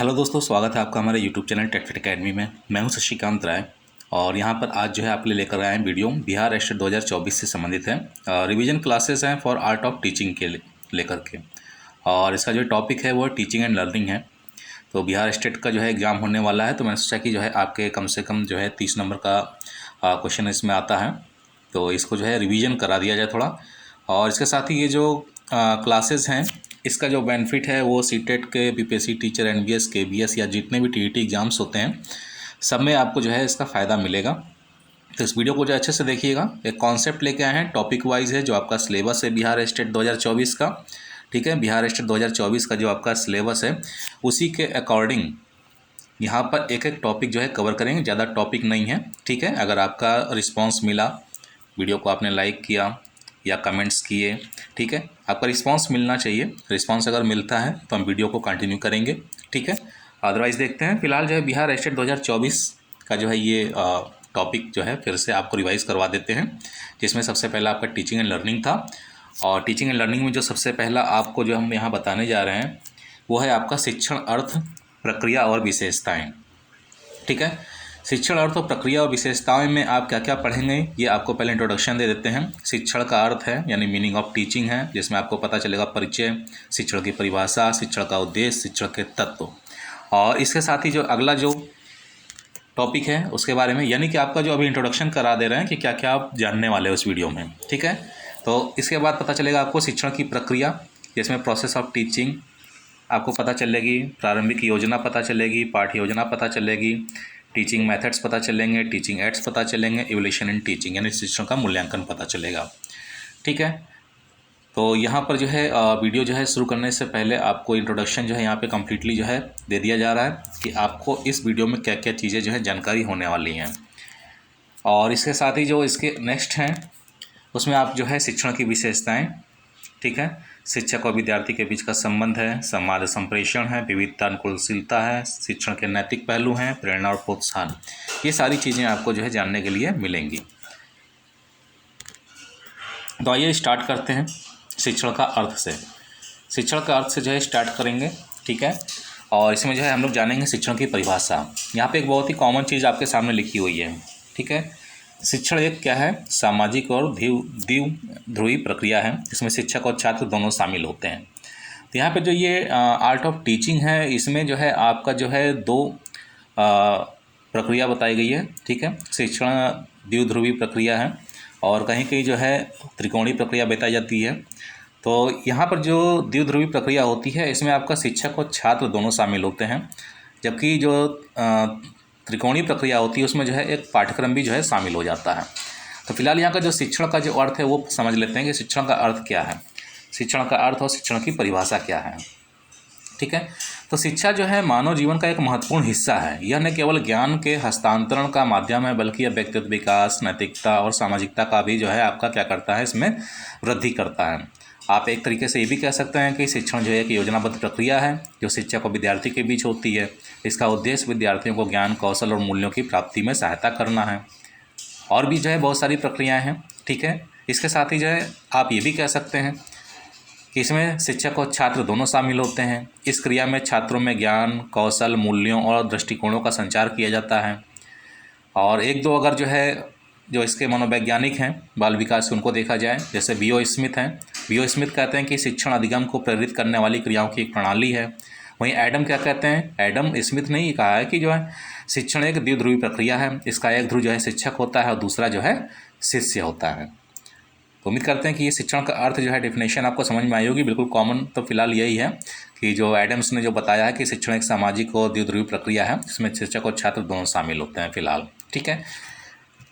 Hello दोस्तों, स्वागत है आपका हमारे यूट्यूब चैनल टेकफिट एकेडमी में। मैं हूं शशिकांत राय और यहां पर आज जो है आपके लिए लेकर आए हैं वीडियो बिहार स्टेट 2024 से संबंधित है। रिवीजन क्लासेस हैं फॉर आर्ट ऑफ टीचिंग के लेकर के, और इसका जो टॉपिक है वो टीचिंग एंड लर्निंग है। तो बिहार स्टेट का जो है एग्ज़ाम होने वाला है, तो मैंने सोचा कि जो है आपके कम से कम जो है 30 नंबर का क्वेश्चन इसमें आता है, तो इसको जो है रिवीजन करा दिया जाए थोड़ा। और इसके साथ ही ये जो क्लासेस हैं, इसका जो बेनिफिट है वो सीटेट के, बीपीएससी टीचर, एनबीएस, केबीएस या जितने भी टीईटी एग्ज़ाम्स होते हैं सब में आपको जो है इसका फ़ायदा मिलेगा। तो इस वीडियो को जो अच्छे से देखिएगा। एक कॉन्सेप्ट लेके आए हैं, टॉपिक वाइज है, जो आपका सिलेबस है बिहार स्टेट 2024 का। ठीक है, बिहार स्टेट 2024 का जो आपका सिलेबस है उसी के अकॉर्डिंग यहाँ पर एक एक टॉपिक जो है कवर करेंगे, ज़्यादा टॉपिक नहीं है। ठीक है, अगर आपका रिस्पांस मिला, वीडियो को आपने लाइक किया या कमेंट्स किए, ठीक है, आपका रिस्पांस मिलना चाहिए। रिस्पांस अगर मिलता है तो हम वीडियो को कंटिन्यू करेंगे। ठीक है, अदरवाइज़ देखते हैं। फिलहाल जो है बिहार स्टेट 2024 का जो है ये टॉपिक जो है फिर से आपको रिवाइज़ करवा देते हैं, जिसमें सबसे पहला आपका टीचिंग एंड लर्निंग था। और टीचिंग एंड लर्निंग में जो सबसे पहला आपको जो हम यहाँ बताने जा रहे हैं वो है आपका शिक्षण अर्थ, प्रक्रिया और विशेषताएँ। ठीक है, शिक्षण अर्थ और प्रक्रिया और विशेषताओं में आप क्या क्या पढ़ेंगे ये आपको पहले इंट्रोडक्शन दे देते हैं। शिक्षण का अर्थ है यानी मीनिंग ऑफ टीचिंग है, जिसमें आपको पता चलेगा परिचय, शिक्षण की परिभाषा, शिक्षण का उद्देश्य, शिक्षण के तत्व। और इसके साथ ही जो अगला जो टॉपिक है उसके बारे में, यानी कि आपका जो अभी इंट्रोडक्शन करा दे रहे हैं कि क्या क्या आप जानने वाले हो इस वीडियो में। ठीक है, तो इसके बाद पता चलेगा आपको शिक्षण की प्रक्रिया, जिसमें प्रोसेस ऑफ टीचिंग आपको पता चलेगी, प्रारंभिक योजना पता चलेगी, पाठ्य योजना पता चलेगी, टीचिंग मेथड्स पता चलेंगे, टीचिंग एड्स पता चलेंगे, इवोल्यूशन इन टीचिंग यानी शिक्षण का मूल्यांकन पता चलेगा। ठीक है, तो यहाँ पर जो है वीडियो जो है शुरू करने से पहले आपको इंट्रोडक्शन जो है यहाँ पे कम्प्लीटली जो है दे दिया जा रहा है कि आपको इस वीडियो में क्या क्या चीज़ें जो है जानकारी होने वाली हैं। और इसके साथ ही जो इसके नेक्स्ट हैं उसमें आप जो है शिक्षण की विशेषताएँ, ठीक है, शिक्षक और विद्यार्थी के बीच का संबंध है, समाज संप्रेषण है, विविधता अनुकूलशीलता है, शिक्षण के नैतिक पहलू हैं, प्रेरणा और प्रोत्साहन, ये सारी चीज़ें आपको जो है जानने के लिए मिलेंगी। तो आइए स्टार्ट करते हैं शिक्षण का अर्थ से। शिक्षण का अर्थ से जो है स्टार्ट करेंगे। ठीक है, और इसमें जो है हम लोग जानेंगे शिक्षण की परिभाषा। यहाँ पे एक बहुत ही कॉमन चीज़ आपके सामने लिखी हुई है। ठीक है, शिक्षण एक क्या है, सामाजिक और द्विध्रुवी प्रक्रिया है, इसमें शिक्षक और छात्र दोनों शामिल होते हैं। तो यहाँ पे जो ये आर्ट ऑफ टीचिंग है, इसमें जो है आपका जो है दो प्रक्रिया बताई गई है। ठीक है, शिक्षण द्विध्रुवी प्रक्रिया है और कहीं कहीं जो है त्रिकोणीय प्रक्रिया बताई जाती है। तो यहाँ पर जो द्विध्रुवी प्रक्रिया होती है इसमें आपका शिक्षक और छात्र दोनों शामिल होते हैं, जबकि जो त्रिकोणीय प्रक्रिया होती है उसमें जो है एक पाठ्यक्रम भी जो है शामिल हो जाता है। तो फिलहाल यहाँ का जो शिक्षण का जो अर्थ है वो समझ लेते हैं कि शिक्षण का अर्थ क्या है, शिक्षण का अर्थ और शिक्षण की परिभाषा क्या है। ठीक है, तो शिक्षा जो है मानव जीवन का एक महत्वपूर्ण हिस्सा है। यह न केवल ज्ञान के हस्तांतरण का माध्यम है, बल्कि यह व्यक्तित्व विकास, नैतिकता और सामाजिकता का भी जो है आपका क्या करता है, इसमें वृद्धि करता है। आप एक तरीके से ये भी कह सकते हैं कि शिक्षण जो है एक योजनाबद्ध प्रक्रिया है जो शिक्षक और विद्यार्थी के बीच होती है। इसका उद्देश्य विद्यार्थियों को ज्ञान, कौशल और मूल्यों की प्राप्ति में सहायता करना है। और भी जो है बहुत सारी प्रक्रियाएं हैं। ठीक है, इसके साथ ही जो है आप ये भी कह सकते हैं कि इसमें शिक्षक और छात्र दोनों शामिल होते हैं। इस क्रिया में छात्रों में ज्ञान, कौशल, मूल्यों और दृष्टिकोणों का संचार किया जाता है। और एक दो अगर जो है जो इसके मनोवैज्ञानिक हैं बाल विकास से, उनको देखा जाए, जैसे बीओ स्मिथ हैं। बीओ स्मिथ कहते हैं कि शिक्षण अधिगम को प्रेरित करने वाली क्रियाओं की एक प्रणाली है। वहीं एडम क्या कहते हैं, एडम स्मिथ ने ये कहा है कि जो है शिक्षण एक द्विध्रुवी प्रक्रिया है। इसका एक ध्रुव जो है शिक्षक होता है और दूसरा जो है शिष्य होता है। तो उम्मीद करते हैं कि ये शिक्षण का अर्थ जो है डेफिनेशन आपको समझ में आई होगी। बिल्कुल कॉमन तो फिलहाल यही है कि जो एडम्स ने जो बताया है कि शिक्षण एक सामाजिक और द्विध्रुवी प्रक्रिया है, इसमें शिक्षक और छात्र दोनों शामिल होते हैं फिलहाल। ठीक है,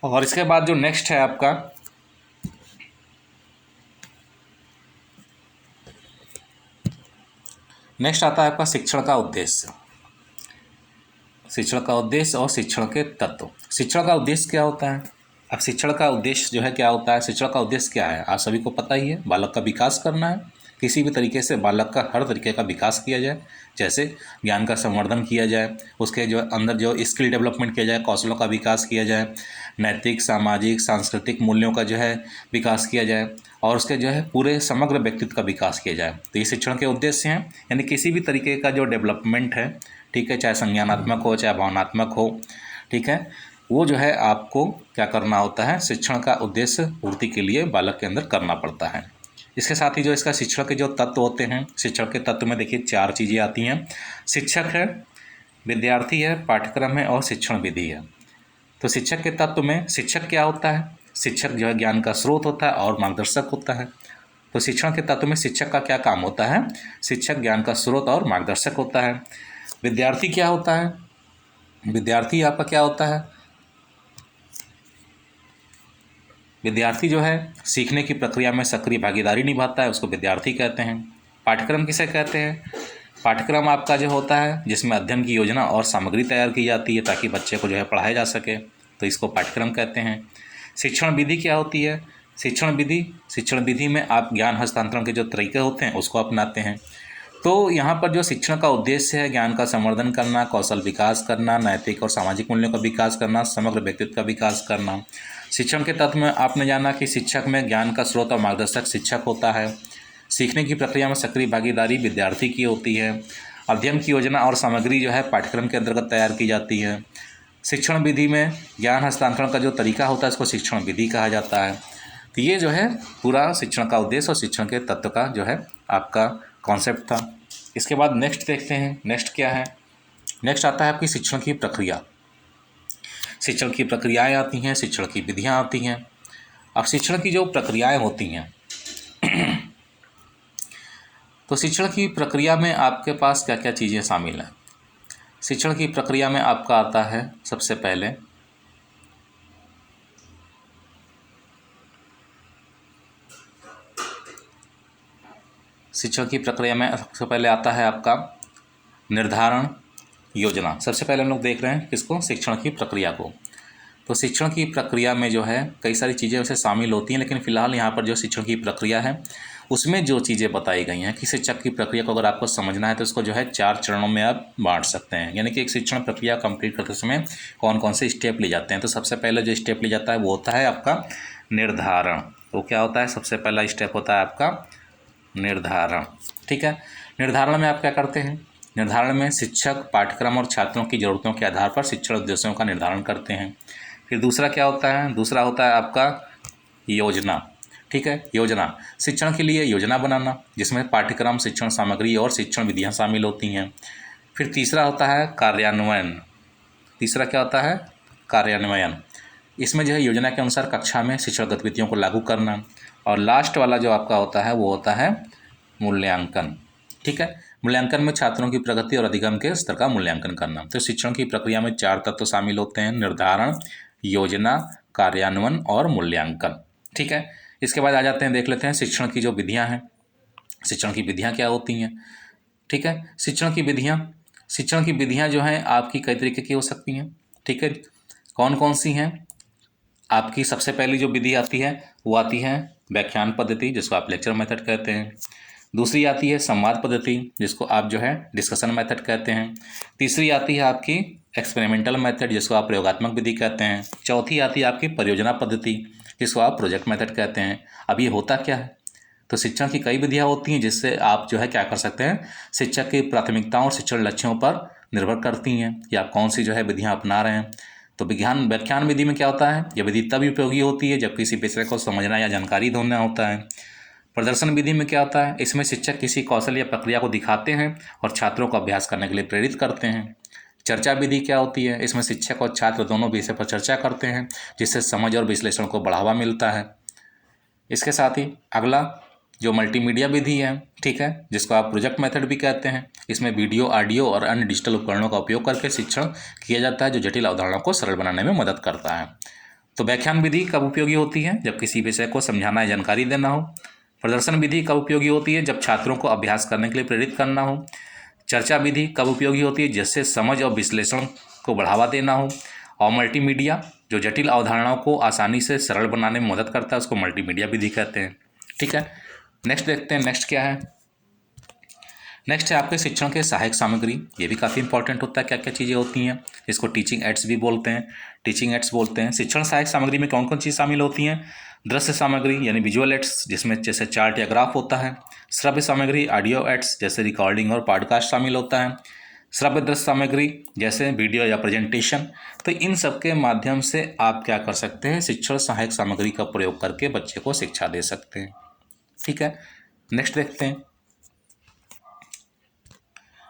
और इसके बाद जो नेक्स्ट है आपका नेक्स्ट आता है आपका शिक्षण का उद्देश्य। शिक्षण का उद्देश्य और शिक्षण के तत्व। शिक्षण का उद्देश्य क्या होता है? अब शिक्षण का उद्देश्य जो है क्या होता है, शिक्षण का उद्देश्य क्या है, आप सभी को पता ही है, बालक का विकास करना है। किसी भी तरीके से बालक का हर तरीके का विकास किया जाए, जैसे ज्ञान का संवर्धन किया जाए, उसके जो अंदर जो स्किल डेवलपमेंट किया जाए, कौशलों का विकास किया जाए, नैतिक, सामाजिक, सांस्कृतिक मूल्यों का जो है विकास किया जाए और उसके जो है पूरे समग्र व्यक्तित्व का विकास किया जाए। तो ये शिक्षण के उद्देश्य हैं, यानी किसी भी तरीके का जो डेवलपमेंट है, ठीक है, चाहे संज्ञानात्मक हो चाहे भावनात्मक हो, ठीक है, वो जो है आपको क्या करना होता है, शिक्षण का उद्देश्य पूर्ति के लिए बालक के अंदर करना पड़ता है। इसके साथ ही जो इसका शिक्षण के जो तत्व होते हैं, शिक्षण के तत्व में देखिए 4 चीज़ें आती हैं। शिक्षक है, विद्यार्थी है, पाठ्यक्रम है और शिक्षण विधि है। तो शिक्षक के तत्व में शिक्षक क्या होता है, शिक्षक जो है ज्ञान का स्रोत होता है और मार्गदर्शक होता है। तो शिक्षण के तत्व में शिक्षक का क्या काम होता है, शिक्षक ज्ञान का स्रोत और मार्गदर्शक होता है। विद्यार्थी क्या होता है, विद्यार्थी आपका क्या होता है, विद्यार्थी जो है सीखने की प्रक्रिया में सक्रिय भागीदारी निभाता है, उसको विद्यार्थी कहते हैं। पाठ्यक्रम किसे कहते हैं, पाठ्यक्रम आपका जो होता है जिसमें अध्ययन की योजना और सामग्री तैयार की जाती है ताकि बच्चे को जो है पढ़ाया जा सके, तो इसको पाठ्यक्रम कहते हैं। शिक्षण विधि क्या होती है, शिक्षण विधि में आप ज्ञान हस्तांतरण के जो तरीके होते हैं उसको अपनाते हैं। तो यहाँ पर जो शिक्षण का उद्देश्य है, ज्ञान का संवर्धन करना, कौशल विकास करना, नैतिक और सामाजिक मूल्यों का विकास करना, समग्र व्यक्तित्व का विकास करना। शिक्षण के तत्व में आपने जाना कि शिक्षक में ज्ञान का स्रोत और मार्गदर्शक शिक्षक होता है। सीखने की प्रक्रिया में सक्रिय भागीदारी विद्यार्थी की होती है। अध्ययन की योजना और सामग्री जो है पाठ्यक्रम के अंतर्गत तैयार की जाती है। शिक्षण विधि में ज्ञान हस्तांतरण का जो तरीका होता है इसको शिक्षण विधि कहा जाता है। तो ये जो है पूरा शिक्षण का उद्देश्य और शिक्षण के तत्व का जो है आपका कॉन्सेप्ट था। इसके बाद नेक्स्ट देखते हैं, नेक्स्ट क्या है, नेक्स्ट आता है आपकी शिक्षण की प्रक्रिया। शिक्षण की प्रक्रियाएं आती हैं, शिक्षण की विधियां आती हैं। अब शिक्षण की जो प्रक्रियाएं होती हैं तो शिक्षण की प्रक्रिया में आपके पास क्या क्या चीज़ें शामिल हैं। शिक्षण की प्रक्रिया में आपका आता है सबसे पहले शिक्षण की प्रक्रिया में सबसे पहले आता है आपका निर्धारण योजना। सबसे पहले हम लोग देख रहे हैं किसको, शिक्षण की प्रक्रिया को। तो शिक्षण की प्रक्रिया में जो है कई सारी चीज़ें वैसे शामिल होती हैं, लेकिन फ़िलहाल यहाँ पर जो शिक्षण की प्रक्रिया है उसमें जो चीज़ें बताई गई हैं कि शिक्षक की प्रक्रिया को अगर आपको समझना है तो इसको जो है 4 चरणों में आप बांट सकते हैं। यानी कि एक शिक्षण प्रक्रिया कंप्लीट करते समय कौन कौन से स्टेप ले जाते हैं। तो सबसे पहले जो स्टेप ले जाता है वो होता है आपका निर्धारण। तो क्या होता है, सबसे पहला स्टेप होता है आपका निर्धारण। ठीक है, निर्धारण में आप क्या करते हैं, निर्धारण में शिक्षक पाठ्यक्रम और छात्रों की ज़रूरतों के आधार पर शिक्षण उद्देश्यों का निर्धारण करते हैं। फिर दूसरा क्या होता है, दूसरा होता है आपका योजना। ठीक है, योजना शिक्षण के लिए योजना बनाना जिसमें पाठ्यक्रम, शिक्षण सामग्री और शिक्षण विधियां शामिल होती हैं। फिर तीसरा होता है कार्यान्वयन। तीसरा क्या होता है, कार्यान्वयन। इसमें जो है योजना के अनुसार कक्षा में शिक्षण गतिविधियों को लागू करना। और लास्ट वाला जो आपका होता है वो होता है मूल्यांकन। ठीक है, मूल्यांकन में छात्रों की प्रगति और अधिगम के स्तर का मूल्यांकन करना। तो शिक्षण की प्रक्रिया में 4 तत्व शामिल होते हैं, निर्धारण, योजना, कार्यान्वयन और मूल्यांकन। ठीक है, इसके बाद आ जाते हैं, देख लेते हैं शिक्षण की जो विधियां हैं, शिक्षण की विधियां क्या होती हैं। ठीक है, शिक्षण की विधियां जो हैं आपकी कई तरीके की हो सकती हैं। ठीक है, कौन कौन सी हैं, आपकी सबसे पहली जो विधि आती है वो आती है व्याख्यान पद्धति, जिसको आप लेक्चर मेथड कहते हैं। दूसरी आती है संवाद पद्धति, जिसको आप जो है डिस्कशन मेथड कहते हैं। तीसरी आती है आपकी एक्सपेरिमेंटल मेथड, जिसको आप प्रयोगात्मक विधि कहते हैं। चौथी आती है आपकी परियोजना पद्धति, जिसको आप प्रोजेक्ट मेथड कहते हैं। अब ये होता क्या है, तो शिक्षण की कई विधियाँ होती हैं जिससे आप जो है क्या कर सकते हैं, शिक्षक की प्राथमिकताओं और शिक्षण लक्ष्यों पर निर्भर करती हैं कि आप कौन सी जो है विधियाँ अपना रहे हैं। तो व्याख्यान विधि में क्या होता है, यह विधि तब उपयोगी होती है जब किसी विषय को समझना या जानकारी ढूंढना होता है। प्रदर्शन विधि में क्या होता है, इसमें शिक्षक किसी कौशल या प्रक्रिया को दिखाते हैं और छात्रों को अभ्यास करने के लिए प्रेरित करते हैं। चर्चा विधि क्या होती है, इसमें शिक्षक और छात्र दोनों विषय पर चर्चा करते हैं जिससे समझ और विश्लेषण को बढ़ावा मिलता है। इसके साथ ही अगला जो मल्टीमीडिया विधि है, ठीक है, जिसको आप प्रोजेक्ट मेथड भी कहते हैं। इसमें वीडियो, ऑडियो और अन्य डिजिटल उपकरणों का उपयोग करके शिक्षण किया जाता है जो जटिल अवधारणाओं को सरल बनाने में मदद करता है। तो व्याख्यान विधि कब उपयोगी होती है, जब किसी विषय को समझाना या जानकारी देना हो। प्रदर्शन विधि कब उपयोगी होती है, जब छात्रों को अभ्यास करने के लिए प्रेरित करना हो। चर्चा विधि कब उपयोगी होती है, जिससे समझ और विश्लेषण को बढ़ावा देना हो। और मल्टीमीडिया जो जटिल अवधारणाओं को आसानी से सरल बनाने में मदद करता है, उसको मल्टीमीडिया विधि कहते हैं। ठीक है, नेक्स्ट देखते हैं, नेक्स्ट क्या है, नेक्स्ट है आपके शिक्षण के सहायक सामग्री। ये भी काफ़ी इंपॉर्टेंट होता है, क्या क्या चीज़ें होती हैं, इसको टीचिंग एड्स भी बोलते हैं, टीचिंग एड्स बोलते हैं। शिक्षण सहायक सामग्री में कौन कौन चीज़ शामिल होती हैं, दृश्य सामग्री यानी विजुअल एड्स, जिसमें जैसे चार्ट या ग्राफ होता है। श्रव्य सामग्री ऑडियो एड्स जैसे रिकॉर्डिंग और पॉडकास्ट शामिल होता है। श्रव्य दृश्य सामग्री जैसे वीडियो या प्रेजेंटेशन, तो इन सब के माध्यम से आप क्या कर सकते हैं, शिक्षण सहायक सामग्री का प्रयोग करके बच्चे को शिक्षा दे सकते हैं। ठीक है, नेक्स्ट देखते हैं।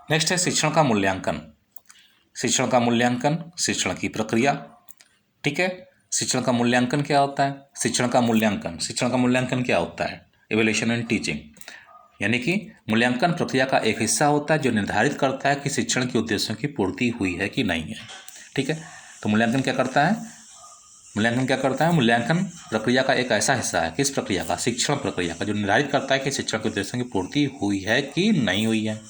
नेक्स्ट है शिक्षण का मूल्यांकन। शिक्षण का मूल्यांकन, शिक्षण की प्रक्रिया। ठीक है, शिक्षण का मूल्यांकन क्या होता है, शिक्षण का मूल्यांकन क्या होता है, इवैल्यूएशन इन टीचिंग, यानी कि मूल्यांकन प्रक्रिया का एक हिस्सा होता है जो निर्धारित करता है कि शिक्षण के उद्देश्यों की पूर्ति हुई है कि नहीं है। ठीक है, तो मूल्यांकन क्या करता है, मूल्यांकन प्रक्रिया का एक ऐसा हिस्सा है, किस प्रक्रिया का, शिक्षण प्रक्रिया का, जो निर्धारित करता है कि शिक्षण के उद्देश्यों की पूर्ति हुई है कि नहीं हुई है।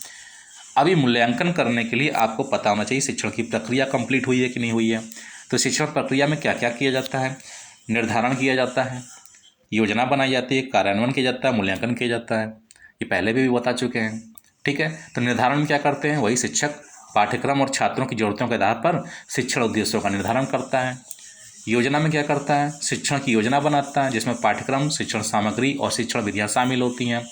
अभी मूल्यांकन करने के लिए आपको पता होना चाहिए शिक्षण की प्रक्रिया कंप्लीट हुई है कि नहीं हुई है। तो शिक्षण प्रक्रिया में क्या क्या किया जाता है, निर्धारण किया जाता है, योजना बनाई जाती है, कार्यान्वयन किया जाता है, मूल्यांकन किया जाता है, ये पहले भी बता चुके हैं। ठीक है, तो निर्धारण में क्या करते हैं, वही शिक्षक पाठ्यक्रम और छात्रों की जरूरतों के आधार पर शिक्षण उद्देश्यों का निर्धारण करता है। योजना में क्या करता है, शिक्षण की योजना बनाता है जिसमें पाठ्यक्रम, शिक्षण सामग्री और शिक्षण विधियाँ शामिल होती हैं।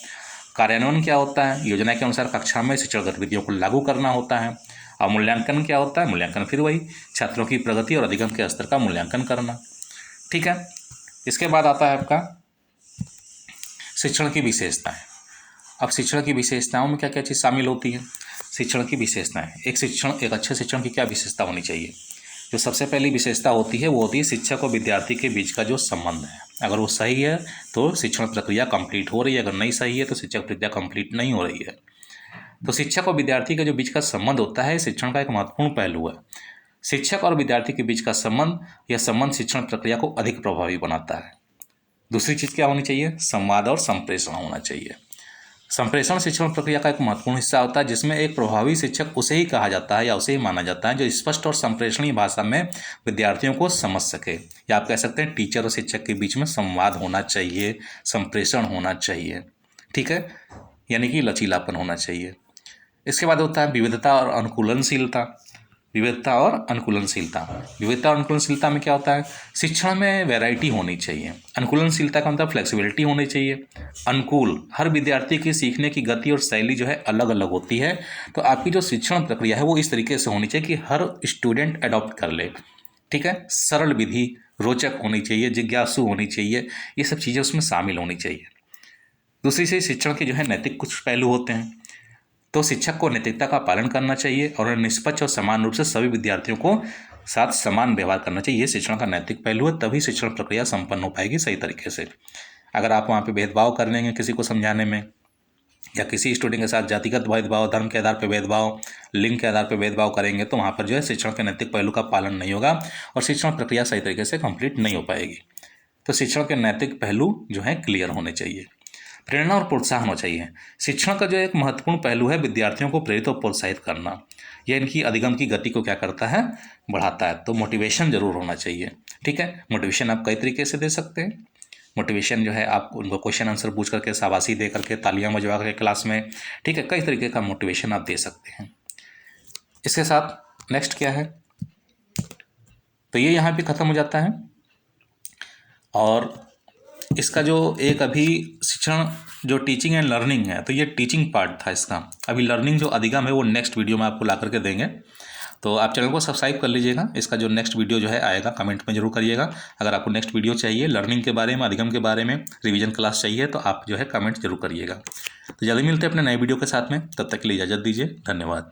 कार्यान्वयन क्या होता है, योजना के अनुसार कक्षा में शिक्षण गतिविधियों को लागू करना होता है। और मूल्यांकन क्या होता है, मूल्यांकन फिर वही छात्रों की प्रगति और अधिगम के स्तर का मूल्यांकन करना। ठीक है, इसके बाद आता है आपका शिक्षण की विशेषताएं। अब शिक्षण की विशेषताओं में क्या क्या चीज़ शामिल होती है, शिक्षण की विशेषताएं, एक अच्छे शिक्षण की क्या विशेषता होनी चाहिए। जो सबसे पहली विशेषता होती है वो होती है शिक्षक और विद्यार्थी के बीच का जो संबंध है, अगर वो सही है तो शिक्षण प्रक्रिया कंप्लीट हो रही है, अगर नहीं सही है तो शिक्षण प्रक्रिया कंप्लीट नहीं हो रही है। तो शिक्षक और विद्यार्थी के जो बीच का संबंध होता है शिक्षण का एक महत्वपूर्ण पहलू है। शिक्षक और विद्यार्थी के बीच का संबंध, यह संबंध शिक्षण प्रक्रिया को अधिक प्रभावी बनाता है। दूसरी चीज़ क्या होनी चाहिए, संवाद और संप्रेषण होना चाहिए। संप्रेषण शिक्षण प्रक्रिया का एक महत्वपूर्ण हिस्सा होता है जिसमें एक प्रभावी शिक्षक उसे ही कहा जाता है या उसे ही माना जाता है जो स्पष्ट और संप्रेषणीय भाषा में विद्यार्थियों को समझ सके, या आप कह सकते हैं टीचर और शिक्षक के बीच में संवाद होना चाहिए, संप्रेषण होना चाहिए। ठीक है, यानी कि लचीलापन होना चाहिए। इसके बाद होता है विविधता और अनुकूलनशीलता। विविधता और अनुकूलनशीलता में क्या होता है, शिक्षण में वैरायटी होनी चाहिए। अनुकूलनशीलता का मतलब फ्लेक्सिबिलिटी होनी चाहिए। अनुकूल, हर विद्यार्थी की सीखने की गति और शैली जो है अलग अलग होती है, तो आपकी जो शिक्षण प्रक्रिया है वो इस तरीके से होनी चाहिए कि हर स्टूडेंट अडॉप्ट कर ले। ठीक है, सरल विधि, रोचक होनी चाहिए, जिज्ञासु होनी चाहिए, ये सब चीज़ें उसमें शामिल होनी चाहिए। दूसरी से शिक्षण के जो है नैतिक कुछ पहलू होते हैं, तो शिक्षक को नैतिकता का पालन करना चाहिए और निष्पक्ष और समान रूप से सभी विद्यार्थियों को साथ समान व्यवहार करना चाहिए। ये शिक्षण का नैतिक पहलू है, तभी शिक्षण प्रक्रिया संपन्न हो पाएगी सही तरीके से। अगर आप वहाँ पे भेदभाव कर लेंगे किसी को समझाने में, या किसी स्टूडेंट के साथ जातिगत भेदभाव, धर्म के आधार पर भेदभाव, लिंग के आधार पर भेदभाव करेंगे, तो वहाँ पर जो है शिक्षण के नैतिक पहलू का पालन नहीं होगा और शिक्षण प्रक्रिया सही तरीके से कंप्लीट नहीं हो पाएगी। तो शिक्षण के नैतिक पहलू जो है क्लियर होने चाहिए। प्रेरणा और प्रोत्साहन होना चाहिए। शिक्षण का जो एक महत्वपूर्ण पहलू है विद्यार्थियों को प्रेरित और प्रोत्साहित करना, यह इनकी अधिगम की गति को क्या करता है, बढ़ाता है। तो मोटिवेशन जरूर होना चाहिए। ठीक है, मोटिवेशन आप कई तरीके से दे सकते हैं। मोटिवेशन जो है आप उनको क्वेश्चन आंसर पूछ करके, शाबाशी दे करके, तालियां बजवा करके क्लास में, ठीक है, कई तरीके का मोटिवेशन आप दे सकते हैं। इसके साथ नेक्स्ट क्या है, तो ये यहाँ पे ख़त्म हो जाता है। और इसका जो एक अभी शिक्षण जो टीचिंग एंड लर्निंग है, तो ये टीचिंग पार्ट था इसका। अभी लर्निंग जो अधिगम है वो नेक्स्ट वीडियो में आपको ला करके देंगे, तो आप चैनल को सब्सक्राइब कर लीजिएगा। इसका जो नेक्स्ट वीडियो जो है आएगा, कमेंट में जरूर करिएगा। अगर आपको नेक्स्ट वीडियो चाहिए लर्निंग के बारे में, अधिगम के बारे में, रिवीजन क्लास चाहिए, तो आप जो है कमेंट जरूर करिएगा। तो जल्दी मिलते हैं अपने नए वीडियो के साथ में, तब तक के लिए इजाज़त दीजिए, धन्यवाद।